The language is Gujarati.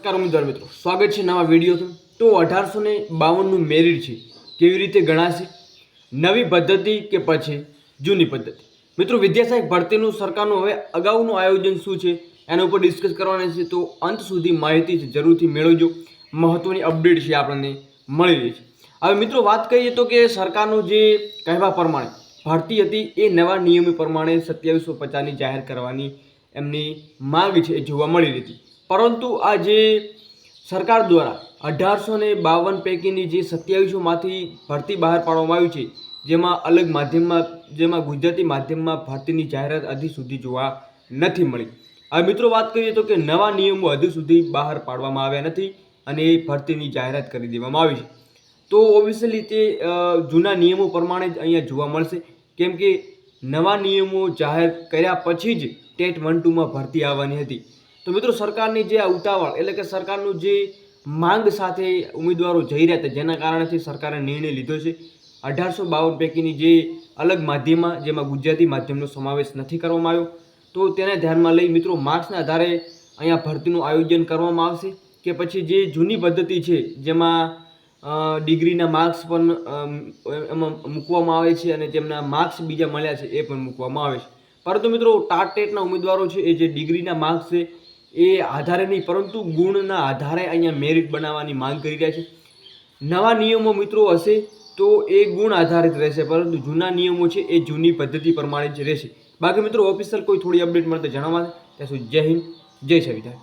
નમસ્કાર ઉમેદવાર મિત્રો, સ્વાગત છે નવા વિડીયોથી। તો 1852નું મેરિટ છે કેવી રીતે ગણાશે, નવી પદ્ધતિ કે પછી જૂની પદ્ધતિ? મિત્રો, વિદ્યા સહાયક ભરતીનું સરકારનું હવે અગાઉનું આયોજન શું છે એના ઉપર ડિસ્કસ કરવાના છે, તો અંત સુધી માહિતી જરૂરથી મેળવજો। મહત્વની અપડેટ છે આપણને મળી રહી છે। હવે મિત્રો વાત કરીએ તો કે સરકારનું જે કહેવા પ્રમાણે ભરતી હતી એ નવા નિયમો પ્રમાણે 2750ની જાહેર કરવાની એમની માંગ છે એ જોવા મળી રહી હતી, પરંતુ આ જે સરકાર દ્વારા 1852 પૈકીની જે 2700માંથી ભરતી બહાર પાડવામાં આવી છે, જેમાં અલગ માધ્યમમાં જેમાં ગુજરાતી માધ્યમમાં ભરતીની જાહેરાત હજી સુધી જોવા નથી મળી। હવે મિત્રો વાત કરીએ તો કે નવા નિયમો હજુ સુધી બહાર પાડવામાં આવ્યા નથી અને એ ભરતીની જાહેરાત કરી દેવામાં આવી છે। તો ઓફિશિયલી તે જૂના નિયમો પ્રમાણે જ અહીંયા જોવા મળશે, કેમ કે નવા નિયમો જાહેર કર્યા પછી જ ટેટ 1-2માં ભરતી આવવાની હતી। તો મિત્રો, સરકારની જે આ ઉતાવળ એટલે કે સરકારનું જે માંગ સાથે ઉમેદવારો જઈ રહ્યા હતા, જેના કારણેથી સરકારે નિર્ણય લીધો છે 1852 પૈકીની જે અલગ માધ્યમમાં જેમાં ગુજરાતી માધ્યમનો સમાવેશ નથી કરવામાં આવ્યો, તો તેને ધ્યાનમાં લઈ મિત્રો માર્ક્સના આધારે અહીંયા ભરતીનું આયોજન કરવામાં આવશે કે પછી જે જૂની પદ્ધતિ છે જેમાં ડિગ્રીના માર્ક્સ પણ એમાં મૂકવામાં આવે છે અને તેમના માર્ક્સ બીજા મળ્યા છે એ પણ મૂકવામાં આવે છે। પરંતુ મિત્રો, ટાટટેટના ઉમેદવારો છે એ જે ડિગ્રીના માર્ક્સ છે એ આધારે નહીં પરંતુ ગુણના આધારે અહીંયા મેરિટ બનાવવાની માંગ કરી રહ્યા છે। નવા નિયમો મિત્રો હશે તો એ ગુણ આધારિત રહેશે, પરંતુ જૂના નિયમો છે એ જૂની પદ્ધતિ પ્રમાણે જ રહેશે। બાકી મિત્રો, ઓફિશિયલ કોઈ થોડી અપડેટ મળે તો જણાવવા। ત્યાં સુધી જય હિન્દ, જય સંવિધાન।